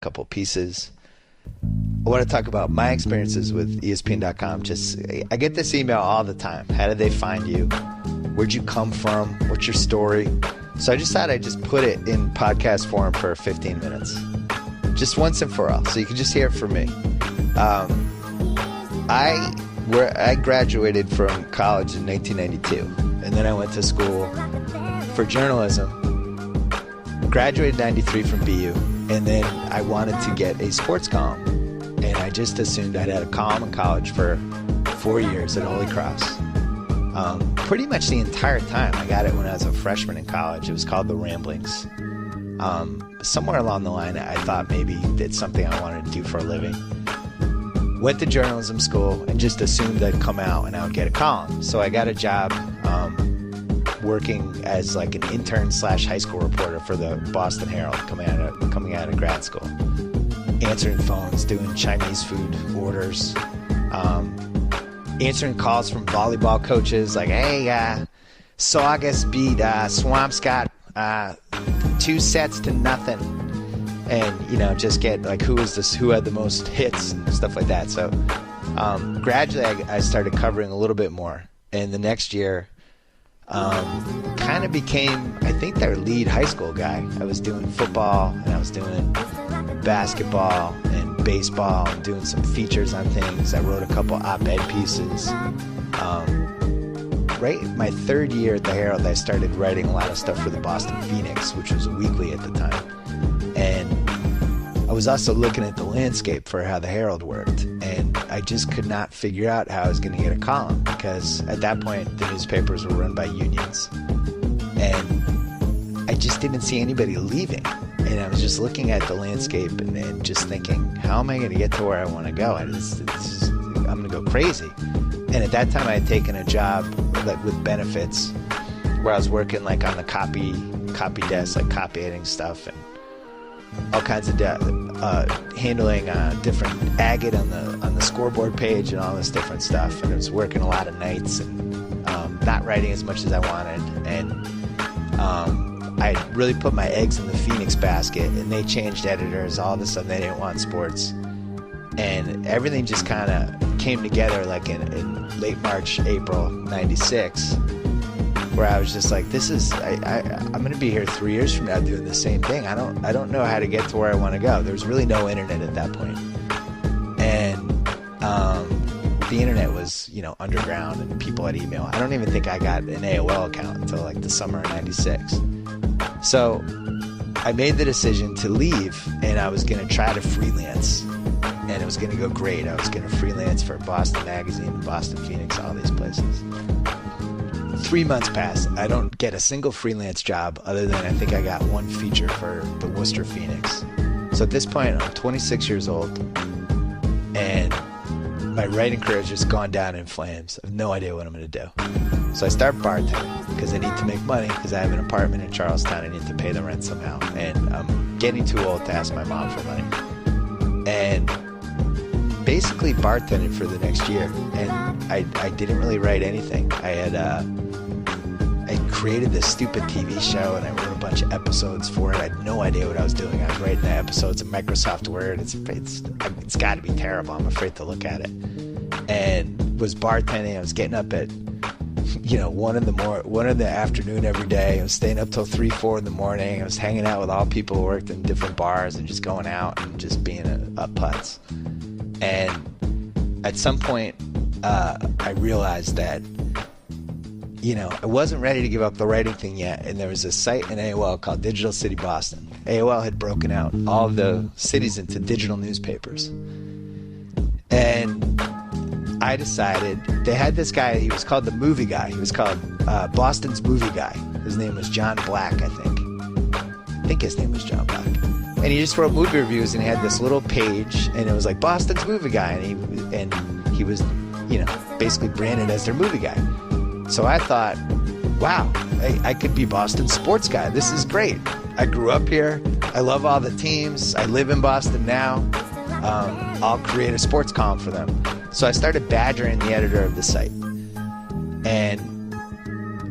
couple pieces. I want to talk about my experiences with ESPN.com. I get this email all the time. How did they find you? Where'd you come from? What's your story? So I just thought I'd just put it in podcast form for 15 minutes. Just once and for all. So you can just hear it from me. I graduated from college in 1992. And then I went to school for journalism. Graduated in 93 from BU. And then I wanted to get a sports column. And I just assumed I'd had a column in college for 4 years at Holy Cross. Pretty much the entire time. I got it when I was a freshman in college. It was called The Ramblings. Somewhere along the line, I thought maybe it's something I wanted to do for a living. Went to journalism school and just assumed I'd come out and I would get a column. So I got a job working as like an intern / high school reporter for the Boston Herald coming out of grad school. Answering phones, doing Chinese food orders, answering calls from volleyball coaches like, hey, Saugus beat Swampscott 2-0. And, just get like, who had the most hits and stuff like that. So gradually I started covering a little bit more. And the next year kind of became, I think, their lead high school guy. I was doing football and I was doing basketball and baseball and doing some features on things. I wrote a couple op-ed pieces. Right my third year at the Herald, I started writing a lot of stuff for the Boston Phoenix, which was a weekly at the time. And I was also looking at the landscape for how the Herald worked. And I just could not figure out how I was going to get a column, because at that point, the newspapers were run by unions. And I just didn't see anybody leaving. And I was just looking at the landscape and just thinking, how am I going to get to where I want to go? I'm going to go crazy. And at that time, I had taken a job with benefits where I was working like on the copy desk, like copy editing stuff and all kinds of handling different agate on the scoreboard page and all this different stuff. And I was working a lot of nights and not writing as much as I wanted. And I really put my eggs in the Phoenix basket, and they changed editors. All of a sudden, they didn't want sports. And everything just kind of came together like in late March, April, 96, where I was just like, I'm going to be here 3 years from now doing the same thing. I don't know how to get to where I want to go. There's really no internet at that point. And the internet was, underground, and people had email. I don't even think I got an AOL account until like the summer of 96. So I made the decision to leave, and I was going to try to freelance. And it was going to go great. I was going to freelance for Boston Magazine, Boston Phoenix, all these places. 3 months pass. I don't get a single freelance job other than I think I got one feature for the Worcester Phoenix. So at this point, I'm 26 years old, and my writing career has just gone down in flames. I have no idea what I'm going to do. So I start bartending because I need to make money, because I have an apartment in Charlestown. I need to pay the rent somehow. And I'm getting too old to ask my mom for money. And basically bartended for the next year, and I didn't really write anything. I created this stupid TV show, and I wrote a bunch of episodes for it. I had no idea what I was doing. I was writing the episodes in Microsoft Word. It's got to be terrible. I'm afraid to look at it. And was bartending. I was getting up at 1 in the afternoon every day. I was staying up till 3, 4 in the morning. I was hanging out with all people who worked in different bars and just going out and just being a putz. And at some point, I realized that, I wasn't ready to give up the writing thing yet. And there was a site in AOL called Digital City Boston. AOL had broken out all of the cities into digital newspapers. And I decided, they had this guy, he was called the movie guy. He was called Boston's movie guy. His name was John Black, I think. I think his name was John Black. And he just wrote movie reviews, and he had this little page, and it was like Boston's movie guy, and he was, basically branded as their movie guy. So I thought, wow, I could be Boston's sports guy. This is great. I grew up here. I love all the teams. I live in Boston now. I'll create a sports column for them. So I started badgering the editor of the site. And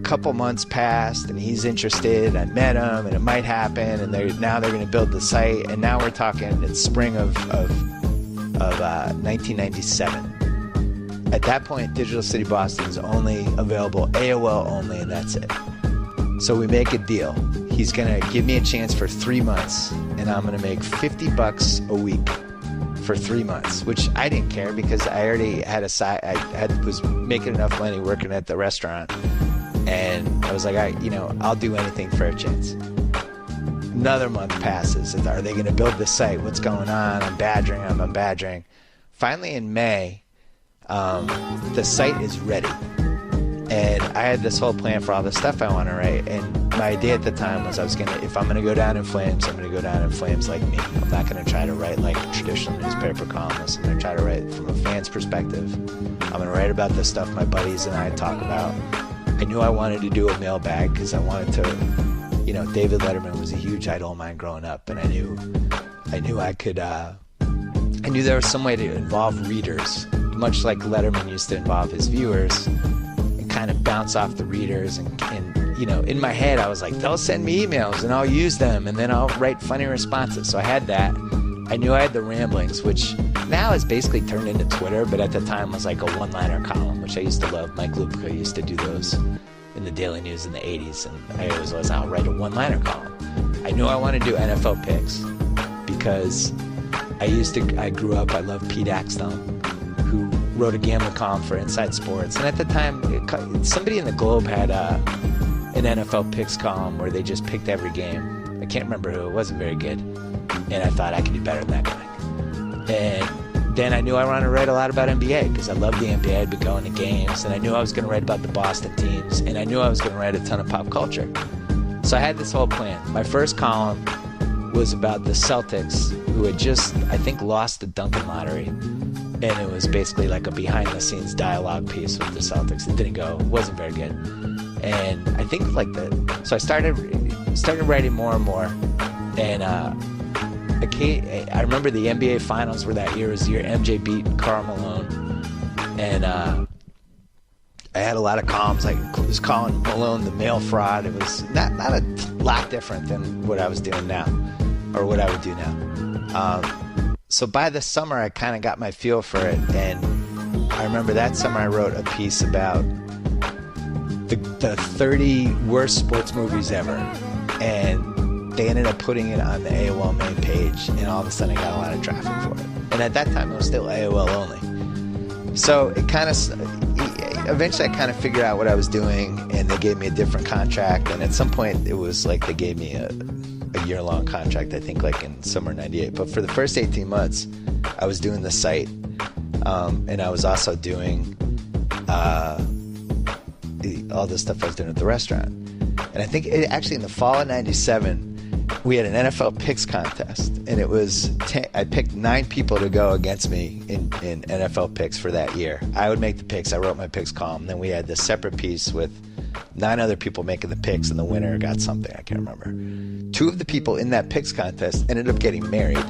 couple months passed, and he's interested. I met him, and it might happen. And now they're going to build the site. And now we're talking it's spring of 1997. At that point, Digital City Boston is only available AOL only, and that's it. So we make a deal. He's going to give me a chance for 3 months, and I'm going to make $50 a week for 3 months, which I didn't care because I already had a side. Was making enough money working at the restaurant, and I was like, I'll do anything for a chance. Another month passes. Are they going to build the site? What's going on? I'm badgering. Finally, in May, the site is ready. And I had this whole plan for all the stuff I want to write. And my idea at the time was if I'm going to go down in flames, I'm going to go down in flames like me. I'm not going to try to write like a traditional newspaper columnist. I'm going to try to write from a fan's perspective. I'm going to write about the stuff my buddies and I talk about. I knew I wanted to do a mailbag because I wanted to, David Letterman was a huge idol of mine growing up. And I knew I could, I knew there was some way to involve readers, much like Letterman used to involve his viewers, kind of bounce off the readers and in my head I was like, they'll send me emails and I'll use them and then I'll write funny responses. So I had that. I knew I had the ramblings, which now has basically turned into Twitter, but at the time was like a one-liner column, which I used to love. Mike Lupica used to do those in the Daily News in the 80s, and I always was, I'll write a one-liner column. I knew I wanted to do NFL picks because I grew up, I loved Pete Axtell, who wrote a gambling column for Inside Sports. And at the time, somebody in the Globe had an NFL picks column where they just picked every game. I can't remember who. It wasn't very good. And I thought I could do better than that guy. And then I knew I wanted to write a lot about NBA because I loved the NBA. I'd be going to games. And I knew I was going to write about the Boston teams. And I knew I was going to write a ton of pop culture. So I had this whole plan. My first column was about the Celtics, who had just, I think, lost the Duncan lottery. And it was basically like a behind-the-scenes dialogue piece with the Celtics. It didn't go. It wasn't very good. And I think so I started writing more and more. And I remember the NBA Finals were that year. It was the year MJ beat Karl Malone. And I had a lot of columns. I was calling Malone the mail fraud. It was not a lot different than what I was doing now, or what I would do now. So by the summer, I kind of got my feel for it, and I remember that summer I wrote a piece about the 30 worst sports movies ever, and they ended up putting it on the AOL main page, and all of a sudden I got a lot of traffic for it. And at that time, it was still AOL only. So it kind of, eventually I kind of figured out what I was doing, and they gave me a different contract, and at some point it was like they gave me a year-long contract, I think like in summer 98. But for the first 18 months, I was doing the site, and I was also doing all the stuff I was doing at the restaurant. And I think actually in the fall of 97, we had an NFL picks contest, and it was I picked 9 people to go against me in NFL picks for that year. I would make the picks. I wrote my picks column. Then we had this separate piece with 9 other people making the picks, and the winner got something. I can't remember. 2 of the people in that picks contest ended up getting married.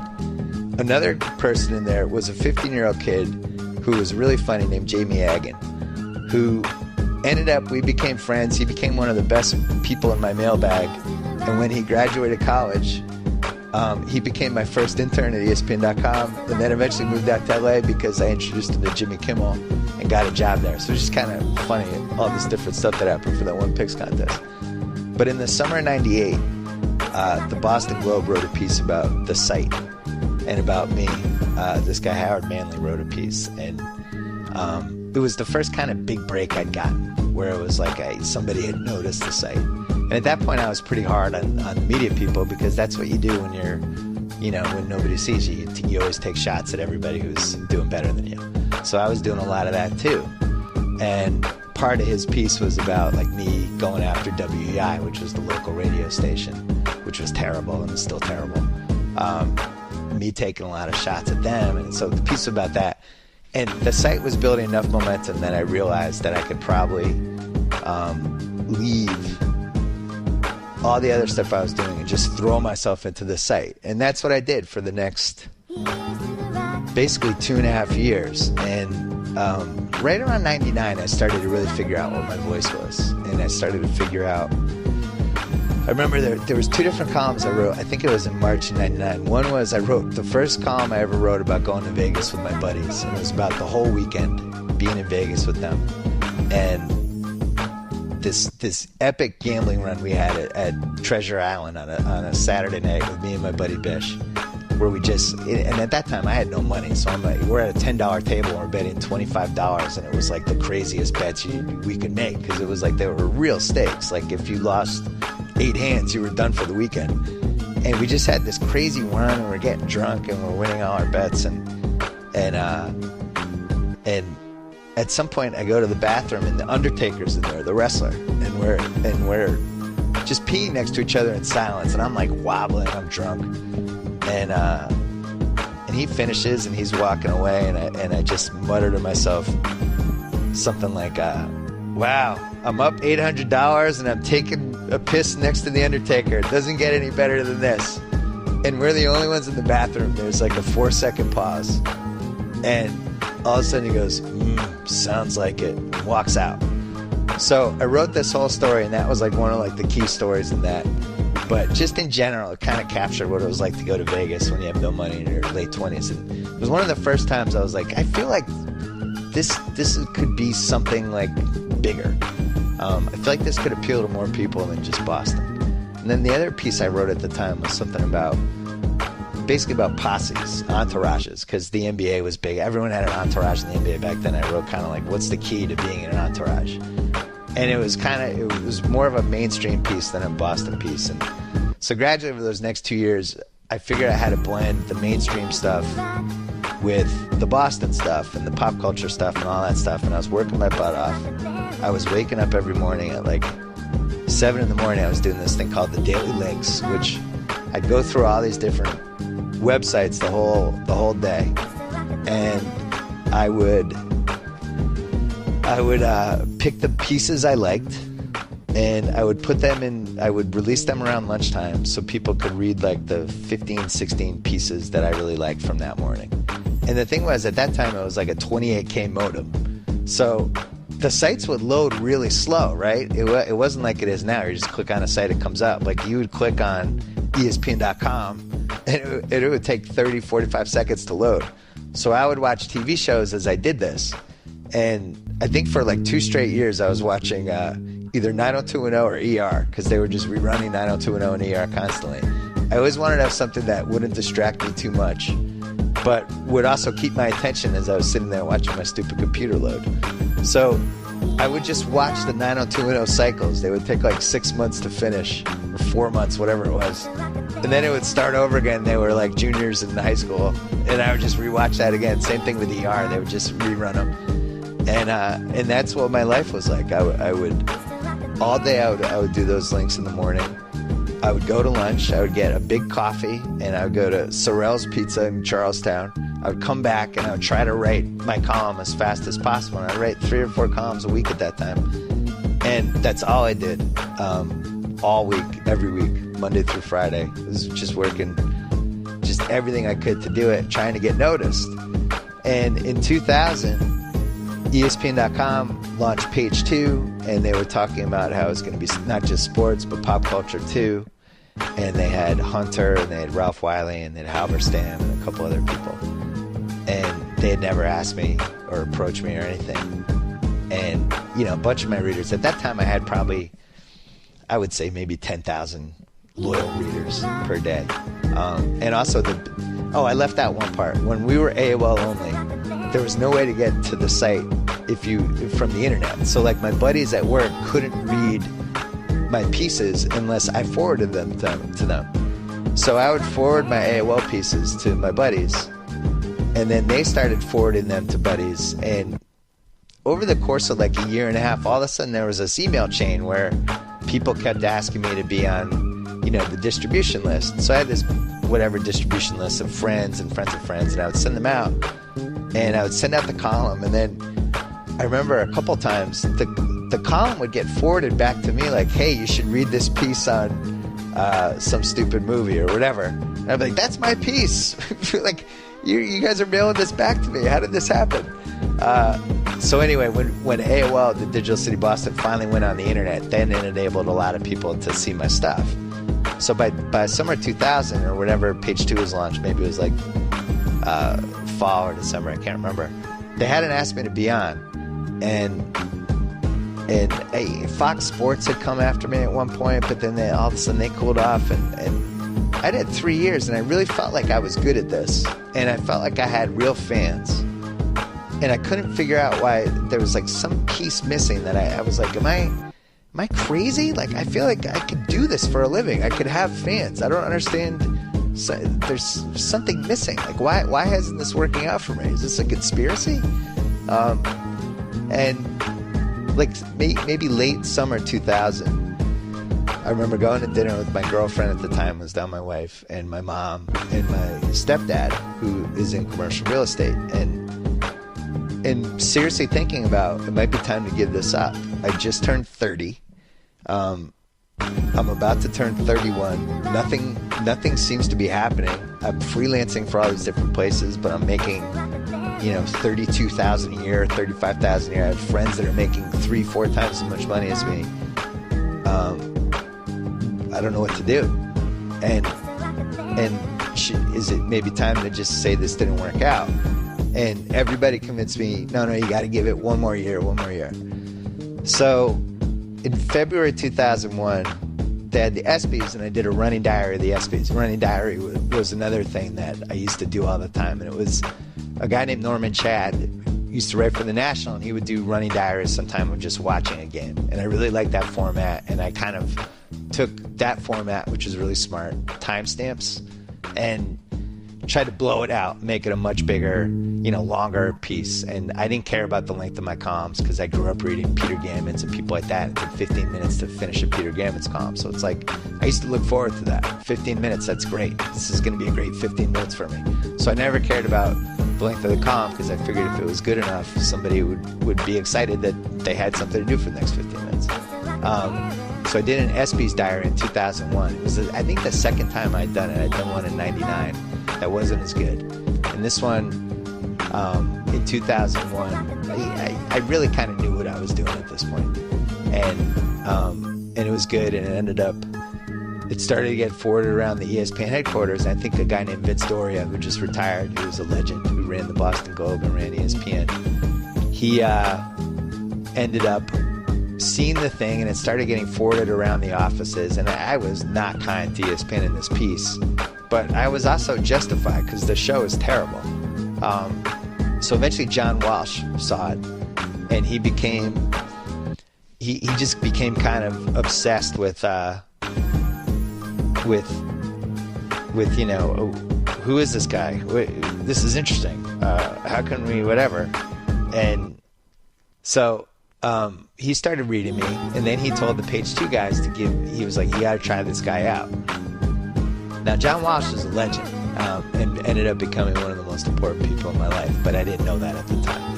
Another person in there was a 15-year-old kid who was really funny named Jamie Agin, who we became friends. He became one of the best people in my mailbag. And when he graduated college, he became my first intern at ESPN.com, and then eventually moved out to LA because I introduced him to Jimmy Kimmel and got a job there. So it's just kind of funny, all this different stuff that happened for that one picks contest. But in the summer of 98, the Boston Globe wrote a piece about the site and about me. This guy, Howard Manley, wrote a piece. And it was the first kind of big break I'd gotten, where it was like somebody had noticed the site. And at that point, I was pretty hard on the media people, because that's what you do when you're, when nobody sees you. You always take shots at everybody who's doing better than you. So I was doing a lot of that too. And part of his piece was about like me going after WEI, which was the local radio station, which was terrible and is still terrible. Me taking a lot of shots at them. And so the piece was about that. And the site was building enough momentum that I realized that I could probably leave all the other stuff I was doing and just throw myself into the site. And that's what I did for the next basically 2.5 years. And right around 99, I started to really figure out what my voice was. And I started to figure out, I remember there was 2 different columns I wrote. I think it was in March of 99. One was I wrote the first column I ever wrote about going to Vegas with my buddies. And it was about the whole weekend being in Vegas with them. And this epic gambling run we had at Treasure Island on a Saturday night with me and my buddy Bish, where we just, and at that time I had no money, so I'm like, we're at a $10 table and we're betting $25, and it was like the craziest bets we could make, because it was like they were real stakes. Like if you lost 8 hands, you were done for the weekend. And we just had this crazy run, and we're getting drunk and we're winning all our bets, and at some point I go to the bathroom and the Undertaker's in there, the wrestler, and we're just peeing next to each other in silence, and I'm like wobbling, I'm drunk, and he finishes and he's walking away, and I just mutter to myself something like, wow, I'm up $800 and I'm taking a piss next to the Undertaker. It doesn't get any better than this. And we're the only ones in the bathroom. There's like a 4-second pause, and all of a sudden he goes, sounds like it, and walks out. So I wrote this whole story, and that was like one of like the key stories in that. But just in general, it kind of captured what it was like to go to Vegas when you have no money in your late 20s. And it was one of the first times I was like, I feel like this could be something like bigger. I feel like this could appeal to more people than just Boston. And then the other piece I wrote at the time was something about, basically about posses, entourages, because the NBA was big. Everyone had an entourage in the NBA back then. I wrote kind of like, what's the key to being in an entourage? And it was more of a mainstream piece than a Boston piece. And so gradually over those next 2 years, I figured out how to blend the mainstream stuff with the Boston stuff and the pop culture stuff and all that stuff. And I was working my butt off. I was waking up every morning at like 7 in the morning. I was doing this thing called the Daily Links, which I'd go through all these different websites the whole day, and I would pick the pieces I liked, and I would put them in, I would release them around lunchtime so people could read like the 15, 16 pieces that I really liked from that morning. And the thing was, at that time it was like a 28K modem, so the sites would load really slow, right? It wasn't like it is now. You just click on a site, it comes up. Like you would click on ESPN.com, and it would take 30, 45 seconds to load. So I would watch TV shows as I did this. And I think for like 2 straight years, I was watching either 90210 or ER, because they were just rerunning 90210 and ER constantly. I always wanted to have something that wouldn't distract me too much, but would also keep my attention as I was sitting there watching my stupid computer load. So I would just watch the 90210 cycles. They would take like 6 months to finish, or 4 months, whatever it was. And then it would start over again. They were like juniors in high school, and I would just rewatch that again. Same thing with ER. They would just rerun them. And that's what my life was like. I would all day I would do those links in the morning. I would go to lunch. I would get a big coffee, and I would go to Sorrell's Pizza in Charlestown. I would come back, and I would try to write my column as fast as possible. And I'd write 3 or 4 columns a week at that time. And that's all I did, all week, every week, Monday through Friday. It was just working just everything I could to do it, trying to get noticed. And in 2000, ESPN.com launched Page 2, and they were talking about how it's going to be not just sports, but pop culture too. And they had Hunter, and they had Ralph Wiley, and they had Halberstam, and a couple other people. And they had never asked me or approached me or anything. And, you know, a bunch of my readers, at that time I had probably, I would say maybe 10,000 loyal readers per day. And also I left out one part. When we were AOL only, there was no way to get to the site from the internet. So like my buddies at work couldn't read my pieces unless I forwarded them to them. So I would forward my AOL pieces to my buddies, and then they started forwarding them to buddies. And over the course of like a year and a half, all of a sudden there was this email chain where people kept asking me to be on, you know, the distribution list. So I had this whatever distribution list of friends and friends of friends, and I would send them out, and I would send out the column. And then I remember a couple times the column would get forwarded back to me like, hey, you should read this piece on some stupid movie or whatever. And I'd be like, that's my piece. Like, You guys are mailing this back to me. How did this happen? So anyway, when AOL, the Digital City Boston, finally went on the internet, then it enabled a lot of people to see my stuff. So by summer 2000 or whenever Page 2 was launched, maybe it was like fall or December, I can't remember. They hadn't asked me to be on, and Fox Sports had come after me at one point, but then all of a sudden they cooled off, and I did 3 years, and I really felt like I was good at this, and I felt like I had real fans. And I couldn't figure out why there was like some piece missing that I was like, am I crazy? Like, I feel like I could do this for a living. I could have fans. I don't understand. There's something missing. Like, why hasn't this working out for me? Is this a conspiracy? And like maybe late summer 2000, I remember going to dinner with my girlfriend at the time, was now my wife, and my mom and my stepdad, who is in commercial real estate, and seriously thinking about, it might be time to give this up. I just turned 30. I'm about to turn 31. Nothing seems to be happening. I'm freelancing for all these different places, but I'm making, $32,000 a year, $35,000 a year. I have friends that are making 3-4 times as much money as me. I don't know what to do. And is it maybe time to just say this didn't work out? And everybody convinced me, no, you got to give it one more year. So in February 2001, they had the ESPYs, and I did a running diary of the ESPYs. Running diary was another thing that I used to do all the time. And it was a guy named Norman Chad used to write for The National, and he would do running diaries sometime of just watching a game. And I really liked that format, and I kind of took that format, which is really smart, timestamps, and tried to blow it out, make it a much bigger, longer piece. And I didn't care about the length of my columns because I grew up reading Peter Gammons and people like that. It took 15 minutes to finish a Peter Gammons column. So it's like, I used to look forward to that. 15 minutes, that's great. This is going to be a great 15 minutes for me. So I never cared about the length of the column because I figured if it was good enough, somebody would be excited that they had something to do for the next 15 minutes. So I did an ESPYs diary in 2001. It was, I think, the second time I'd done it. I'd done one in 99. That wasn't as good. And this one, in 2001, I really kind of knew what I was doing at this point. And it was good, and it started to get forwarded around the ESPN headquarters. And I think a guy named Vince Doria, who just retired, who was a legend, who ran the Boston Globe and ran ESPN, he ended up seeing the thing, and it started getting forwarded around the offices. And I was not kind to ESPN in this piece, but I was also justified because the show is terrible. So eventually John Walsh saw it, and he just became kind of obsessed with who is this guy? This is interesting. How can we whatever? And so he started reading me, and then he told the Page 2 guys he was like, you got to try this guy out. Now, John Walsh is a legend, and ended up becoming one of the most important people in my life, but I didn't know that at the time.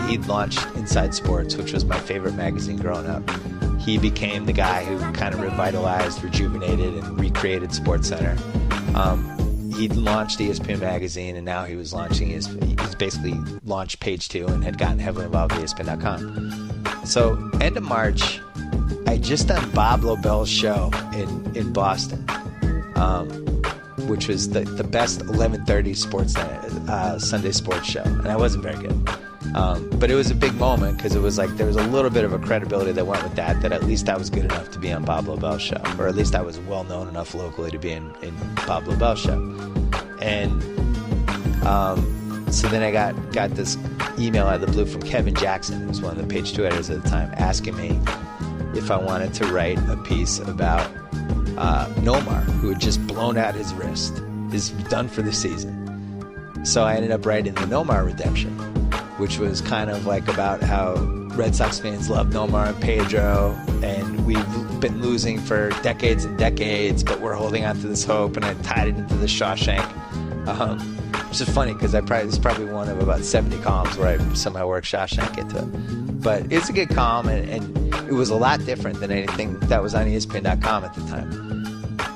He'd launched Inside Sports, which was my favorite magazine growing up. He became the guy who kind of revitalized, rejuvenated, and recreated SportsCenter. He'd launched ESPN magazine, and now he's basically launched Page 2 and had gotten heavily involved with ESPN.com. So, end of March, I just done Bob Lobel's show in Boston. Which was the best 11:30 sports Sunday sports show, and I wasn't very good. But it was a big moment because it was like there was a little bit of a credibility that went with that at least I was good enough to be on Bob Lobel's show, or at least I was well known enough locally to be in Bob Lobel's show. And so then I got this email out of the blue from Kevin Jackson, who was one of the Page 2 editors at the time, asking me if I wanted to write a piece about Nomar, who had just blown out his wrist, is done for the season. So I ended up writing the Nomar redemption, which was kind of like about how Red Sox fans love Nomar and Pedro, and we've been losing for decades and decades, but we're holding on to this hope, and I tied it into the Shawshank, which is funny because it's probably one of about 70 columns where I somehow work Shawshank into it. But it's a good column, and it was a lot different than anything that was on ESPN.com at the time.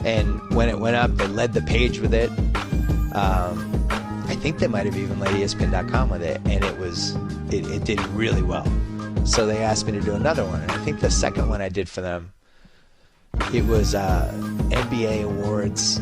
And when it went up, they led the page with it. I think they might have even let ESPN.com with it, and it did really well. So they asked me to do another one, and I think the second one I did for them, it was NBA awards,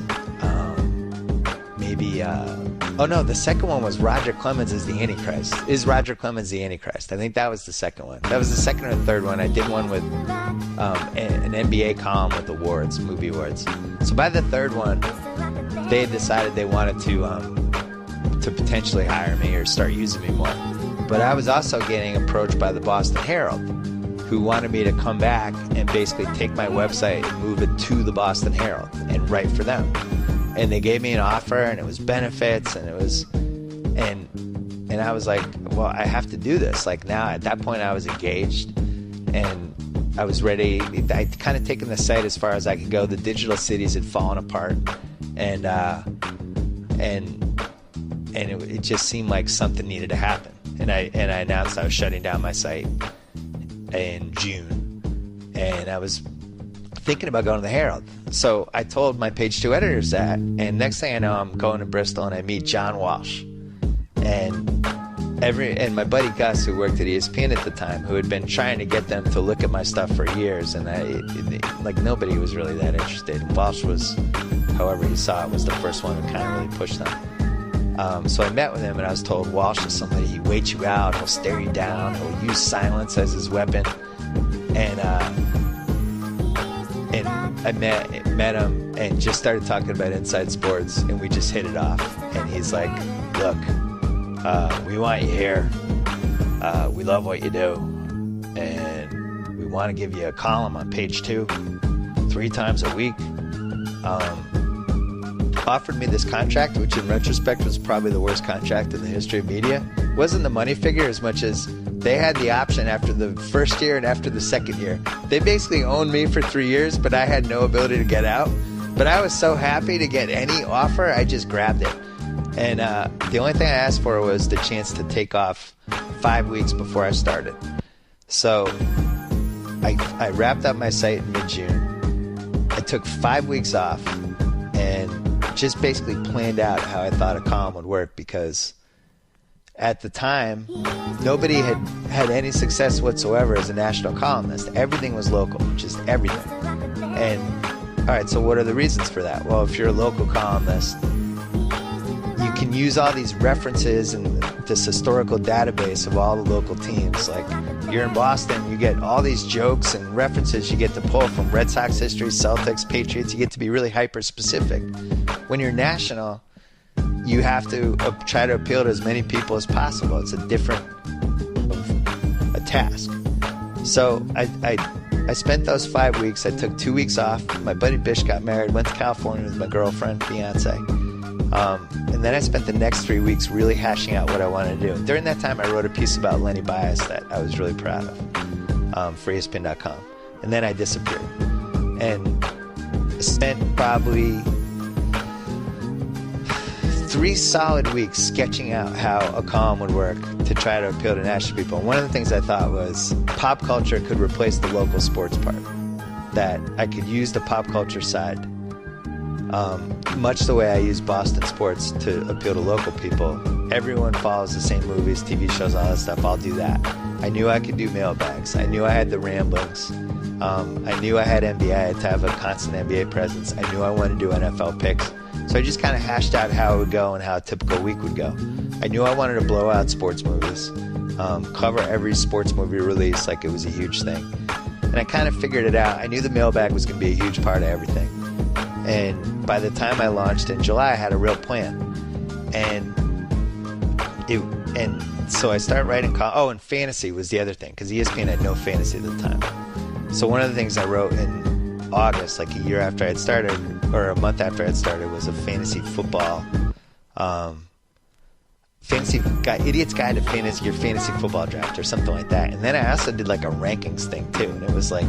the second one was Roger Clemens is the Antichrist. Is Roger Clemens the Antichrist? I think that was the second one. That was the second or third one. I did one with an NBA column with awards, movie awards. So by the third one, they had decided they wanted to potentially hire me or start using me more. But I was also getting approached by the Boston Herald, who wanted me to come back and basically take my website and move it to the Boston Herald and write for them. And they gave me an offer, and it was benefits, and it was, and I was like, well, I have to do this. Like now, at that point, I was engaged, and I was ready. I'd kind of taken the site as far as I could go. The digital cities had fallen apart, and it just seemed like something needed to happen. And I announced I was shutting down my site in June, and I was thinking about going to the Herald. So I told my page 2 editors that, and next thing I know, I'm going to Bristol and I meet John Walsh, and my buddy Gus, who worked at ESPN at the time, who had been trying to get them to look at my stuff for years, and nobody was really that interested. And Walsh was, however he saw it, was the first one who kind of really pushed them. So I met with him, and I was told Walsh is somebody, he waits you out, he'll stare you down, he'll use silence as his weapon, and I met him and just started talking about inside sports, and we just hit it off. And he's like, look, we want you here. We love what you do. And we want to give you a column on page 2, 3 times a week. Offered me this contract, which in retrospect was probably the worst contract in the history of media. It wasn't the money figure as much as they had the option after the first year and after the second year. They basically owned me for 3 years, but I had no ability to get out. But I was so happy to get any offer, I just grabbed it. And the only thing I asked for was the chance to take off 5 weeks before I started. So I wrapped up my site in mid-June. I took 5 weeks off and just basically planned out how I thought a column would work, because at the time, nobody had any success whatsoever as a national columnist. Everything was local, just everything. And, all right, so what are the reasons for that? Well, if you're a local columnist, you can use all these references and this historical database of all the local teams. Like, you're in Boston, you get all these jokes and references you get to pull from Red Sox history, Celtics, Patriots. You get to be really hyper-specific. When you're national, you have to try to appeal to as many people as possible. It's a different task. So I spent those 5 weeks. I took 2 weeks off. My buddy Bish got married, went to California with my girlfriend, fiance. And then I spent the next 3 weeks really hashing out what I wanted to do. During that time, I wrote a piece about Lenny Bias that I was really proud of for ESPN.com. And then I disappeared. And I spent probably 3 solid weeks sketching out how a column would work to try to appeal to national people. And one of the things I thought was pop culture could replace the local sports part. That I could use the pop culture side, much the way I use Boston sports to appeal to local people. Everyone follows the same movies, TV shows, all that stuff. I'll do that. I knew I could do mailbags. I knew I had the ramblings. I knew I had NBA. I had to have a constant NBA presence. I knew I wanted to do NFL picks. So I just kind of hashed out how it would go and how a typical week would go. I knew I wanted to blow out sports movies, cover every sports movie release like it was a huge thing. And I kind of figured it out. I knew the mailbag was going to be a huge part of everything. And by the time I launched in July, I had a real plan. And so I started writing. And fantasy was the other thing, because ESPN had no fantasy at the time. So one of the things I wrote in August, like a year after I had started, or a month after I had started, was a fantasy football, Idiot's Guide to your fantasy football draft, or something like that. And then I also did like a rankings thing too, and it was like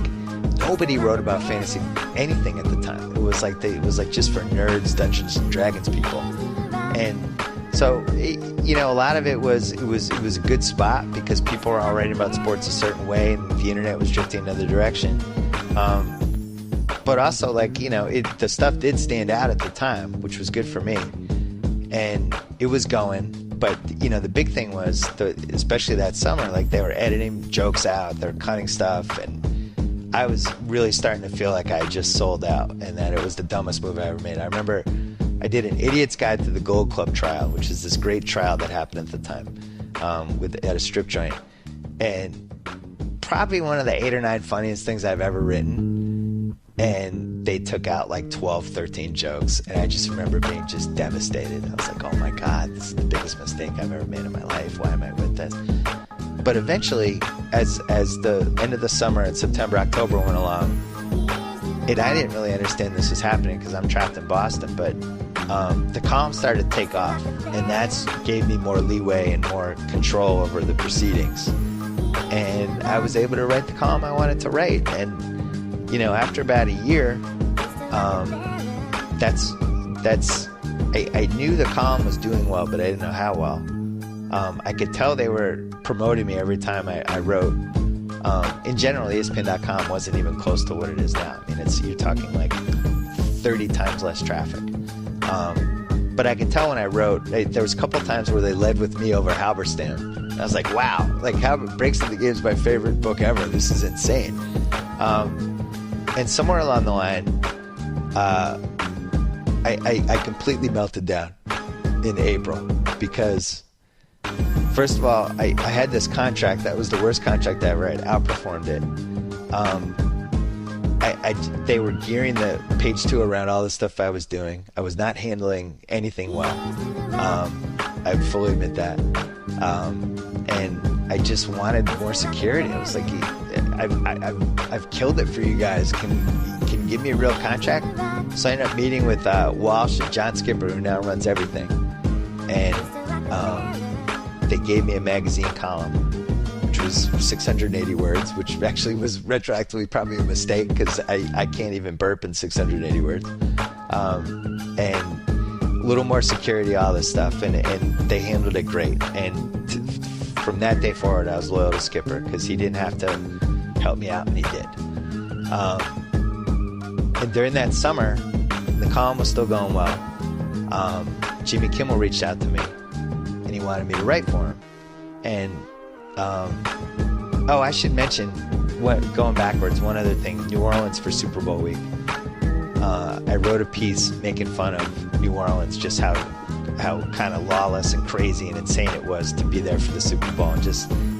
nobody wrote about fantasy anything at the time. It was like just for nerds, Dungeons and Dragons people. And so a lot of it was a good spot because people were all writing about sports a certain way, and the internet was drifting another direction. But also, the stuff did stand out at the time, which was good for me. and it was going. But the big thing was, especially that summer, like they were editing jokes out, they're cutting stuff, and I was really starting to feel like I had just sold out, and that it was the dumbest move I ever made. I remember I did an Idiot's Guide to the Gold Club trial, which is this great trial that happened at the time at a strip joint, and probably one of the 8 or 9 funniest things I've ever written. And they took out like 12, 13 jokes, and I just remember being just devastated. I was like, oh my God, this is the biggest mistake I've ever made in my life. Why am I with this? But eventually, as the end of the summer and September, October went along, and I didn't really understand this was happening because I'm trapped in Boston, but the column started to take off, and that's gave me more leeway and more control over the proceedings. And I was able to write the column I wanted to write. And after about a year, I knew the column was doing well, but I didn't know how well. I could tell they were promoting me every time I wrote. In general, ESPN.com wasn't even close to what it is now. I mean, you're talking like 30 times less traffic. But I could tell when I wrote, there was a couple of times where they led with me over Halberstam. I was like, wow, like Breaks into the Game is my favorite book ever. This is insane. And somewhere along the line, I completely melted down in April because, first of all, I had this contract that was the worst contract I ever had. Outperformed it. They were gearing the page 2 around all the stuff I was doing. I was not handling anything well. I fully admit that. And I just wanted more security. I was like, I've killed it for you guys. Can you give me a real contract? So I ended up meeting with Walsh and John Skipper, who now runs everything. And they gave me a magazine column, which was 680 words, which actually was retroactively probably a mistake because I can't even burp in 680 words. And a little more security, all this stuff. And they handled it great. And from that day forward, I was loyal to Skipper because he didn't have to help me out, and he did. And during that summer, the column was still going well. Jimmy Kimmel reached out to me, and he wanted me to write for him. And I should mention, going backwards, one other thing: New Orleans for Super Bowl week. I wrote a piece making fun of New Orleans, just how kind of lawless and crazy and insane it was to be there for the Super Bowl. And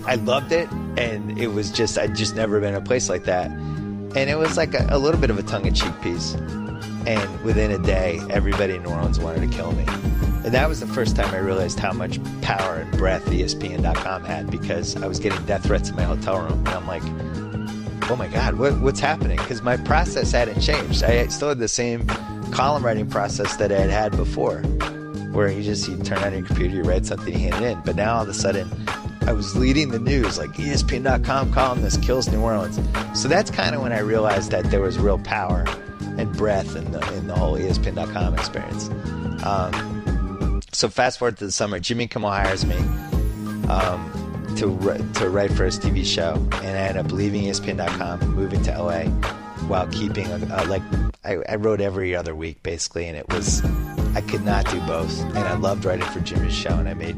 I loved it, and it was I'd just never been in a place like that. And it was like a little bit of a tongue-in-cheek piece. And within a day, everybody in New Orleans wanted to kill me. And that was the first time I realized how much power and breadth ESPN.com had, because I was getting death threats in my hotel room. And I'm like, oh my God, what's happening? Because my process hadn't changed. I still had the same column writing process that I had had before, where you turn on your computer, you write something, you hand it in. But now all of a sudden, I was leading the news, like ESPN.com columnist kills New Orleans. So that's kind of when I realized that there was real power and breadth in the whole ESPN.com experience. So fast forward to the summer, Jimmy Kimmel hires me to write for his TV show, and I ended up leaving ESPN.com and moving to LA while keeping I wrote every other week basically, and I could not do both. And I loved writing for Jimmy's show, and I made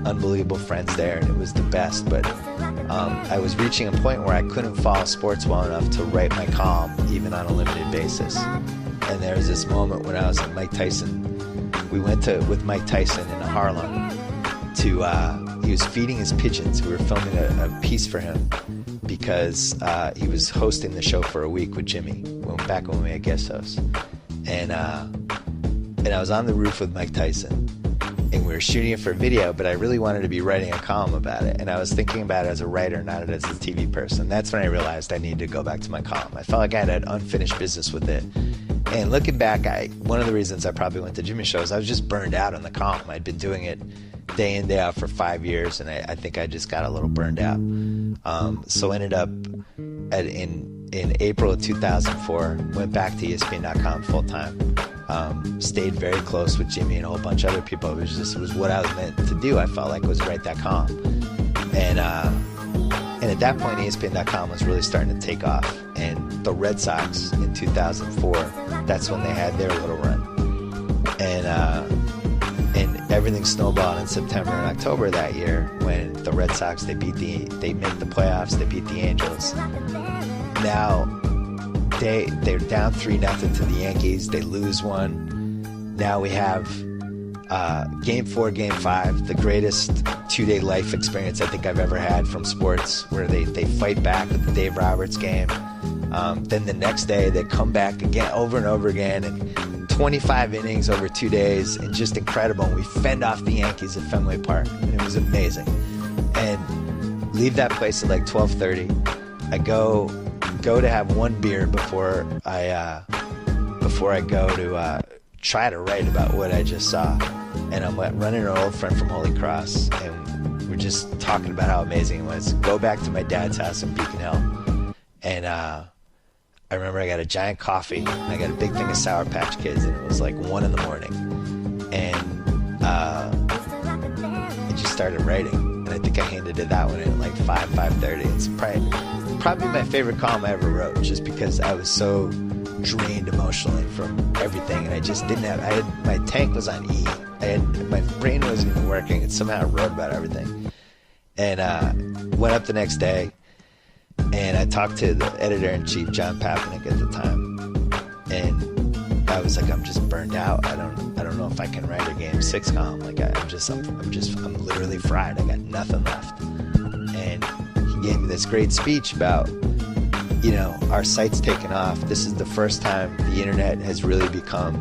unbelievable friends there, and it was the best. But I was reaching a point where I couldn't follow sports well enough to write my column even on a limited basis. And there was this moment when I was at Mike Tyson. We went with Mike Tyson in Harlem to he was feeding his pigeons. We were filming a piece for him because he was hosting the show for a week with Jimmy back when we had guest hosts. And I was on the roof with Mike Tyson, and we were shooting it for a video, but I really wanted to be writing a column about it. And I was thinking about it as a writer, not as a TV person. That's when I realized I needed to go back to my column. I felt like I had unfinished business with it. And looking back, one of the reasons I probably went to Jimmy's show is I was just burned out on the column. I'd been doing it day in, day out for 5 years, and I think I just got a little burned out. So ended up in April of 2004, went back to ESPN.com full time. Stayed very close with Jimmy and a whole bunch of other people. It was what I was meant to do. I felt like was write that column. And at that point, ESPN.com was really starting to take off. And the Red Sox in 2004, that's when they had their little run. And everything snowballed in September and October that year when the Red Sox, they made the playoffs, they beat the Angels. Now they're down 3-0 to the Yankees. They lose one. Now we have Game 4, Game 5, the greatest 2-day life experience I think I've ever had from sports, where they fight back with the Dave Roberts game. Then the next day they come back again, over and over again, and 25 innings over 2 days, and just incredible. And we fend off the Yankees at Fenway Park, and it was amazing. And leave that place at like 12:30. I go to have one beer before I go to try to write about what I just saw. And I'm running an old friend from Holy Cross, and we're just talking about how amazing it was. Go back to my dad's house in Beacon Hill, and I remember I got a giant coffee, and I got a big thing of Sour Patch Kids, and it was like 1 a.m, and I just started writing, and I think I handed it that one at like 5:30. It's probably my favorite column I ever wrote, just because I was so drained emotionally from everything, and I just didn't have. My tank was on E. My brain wasn't even working, and somehow I wrote about everything. And went up the next day, and I talked to the editor-in-chief, John Papinick, at the time, and I was like, I'm just burned out. I don't know if I can write a Game 6 column. Like I'm literally fried. I got nothing left. And he gave me this great speech about, our site's taken off. This is the first time the internet has really become,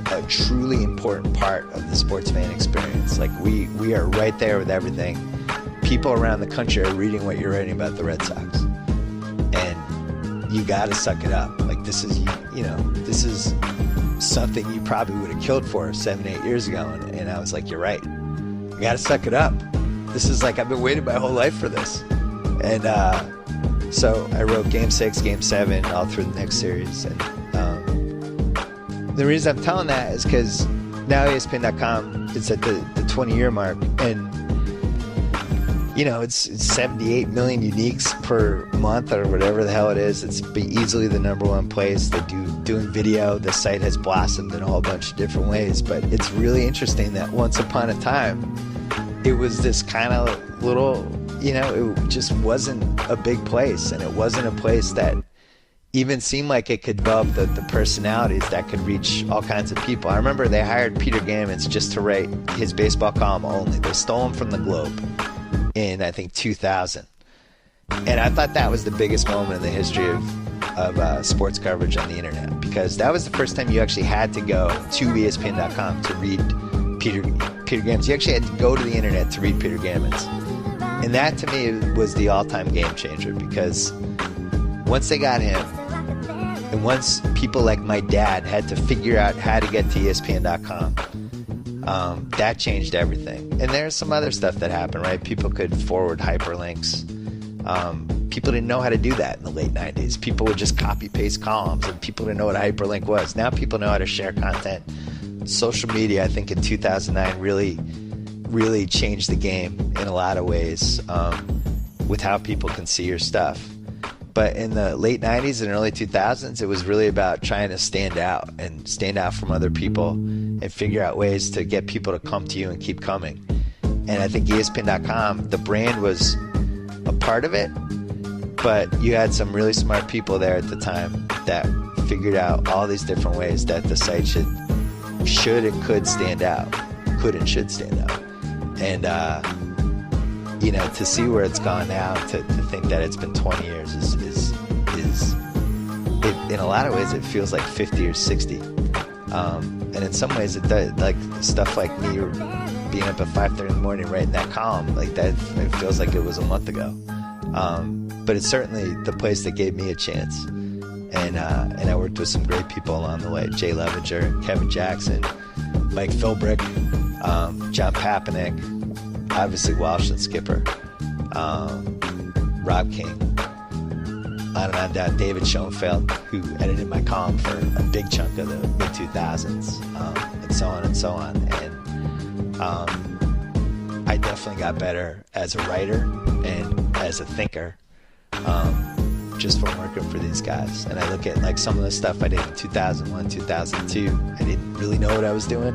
a truly important part of the sports fan experience. Like we are right there with everything. People around the country are reading what you're writing about the Red Sox, and you got to suck it up. Like this is something you probably would have killed for 7-8 years ago, and I was like, you're right. You got to suck it up. This is like, I've been waiting my whole life for this. And so I wrote Game 6, Game 7, all through the next series. And the reason I'm telling that is because now ESPN.com is at the 20-year mark, and it's 78 million uniques per month or whatever the hell it is. It's easily the number one place. They doing video. The site has blossomed in a whole bunch of different ways. But it's really interesting that once upon a time, it was this kind of little, it just wasn't a big place. And it wasn't a place that even seemed like it could develop the personalities that could reach all kinds of people. I remember they hired Peter Gammons just to write his baseball column only. They stole him from the Globe in, I think, 2000. And I thought that was the biggest moment in the history of sports coverage on the internet, because that was the first time you actually had to go to ESPN.com to read Peter Gammons. You actually had to go to the internet to read Peter Gammons. And that, to me, was the all-time game changer, because once they got him, and once people like my dad had to figure out how to get to ESPN.com, that changed everything. And there's some other stuff that happened, right? People could forward hyperlinks. People didn't know how to do that in the late 90s. People would just copy-paste columns, and people didn't know what a hyperlink was. Now people know how to share content. Social media, I think, in 2009 really changed the game in a lot of ways, with how people can see your stuff. But in the late 90s and early 2000s, it was really about trying to stand out from other people and figure out ways to get people to come to you and keep coming. And I think ESPN.com, the brand was a part of it, but you had some really smart people there at the time that figured out all these different ways that the site should and could stand out, could and should stand out. And, to see where it's gone now, to think that it's been 20 years is in a lot of ways, it feels like 50 or 60. And in some ways, it does, like stuff like me being up at 5:30 in the morning writing that column, like that, it feels like it was a month ago. But it's certainly the place that gave me a chance. And I worked with some great people along the way: Jay Levenger, Kevin Jackson, Mike Philbrick, John Papinick, obviously Walsh and Skipper, Rob King, on and on down, David Schoenfeld, who edited my column for a big chunk of the mid-2000s, and so on and so on. And I definitely got better as a writer and as a thinker, just from working for these guys. And I look at like some of the stuff I did in 2001, 2002. I didn't really know what I was doing.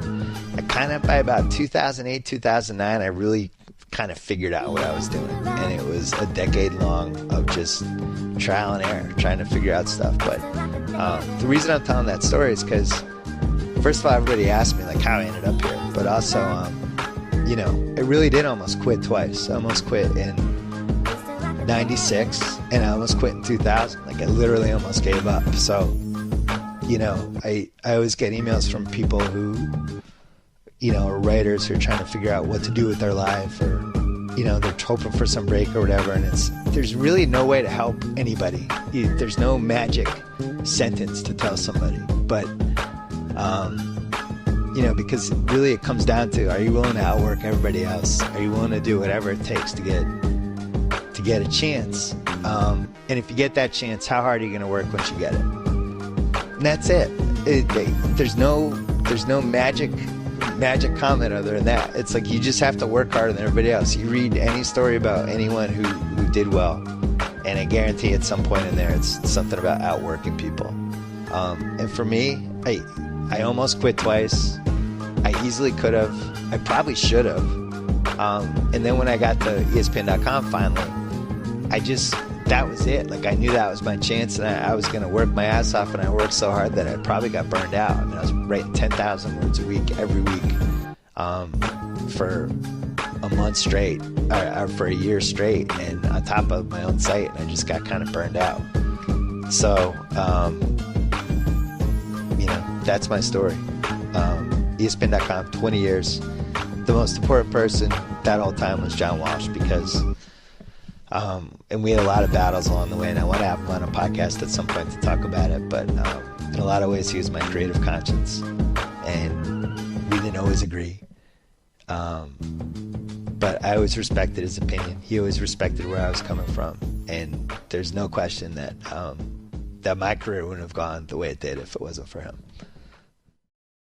I kind of, by about 2008, 2009, I really kind of figured out what I was doing. And it was a decade long of just trial and error, trying to figure out stuff. But the reason I'm telling that story is because, first of all, everybody asked me like how I ended up here. But also, you know, I really did almost quit twice. I almost quit in 96 and I almost quit in 2000. Like I literally almost gave up. So, you know, I always get emails from people who, you know, are writers who are trying to figure out what to do with their life, or, you know, they're hoping for some break or whatever. And there's really no way to help anybody. There's no magic sentence to tell somebody. But, you know, because really it comes down to, are you willing to outwork everybody else? Are you willing to do whatever it takes to get a chance? And if you get that chance, how hard are you going to work once you get it? And that's it. There's no magic comment other than that. It's like you just have to work harder than everybody else. You read any story about anyone who did well, and I guarantee at some point in there it's something about outworking people. And for me, I almost quit twice. I easily could have. I probably should have. And then when I got to ESPN.com finally, that was it. Like I knew that was my chance, and I was going to work my ass off, and I worked so hard that I probably got burned out. I mean, I was writing 10,000 words a week, every week, for a month straight, or for a year straight, and on top of my own site, and I just got kind of burned out. So, you know, that's my story. ESPN.com, 20 years. The most important person that whole time was John Walsh, because and we had a lot of battles along the way, and I want to have him on a podcast at some point to talk about it. But in a lot of ways, he was my creative conscience, and we didn't always agree. But I always respected his opinion. He always respected where I was coming from, and there's no question that that my career wouldn't have gone the way it did if it wasn't for him.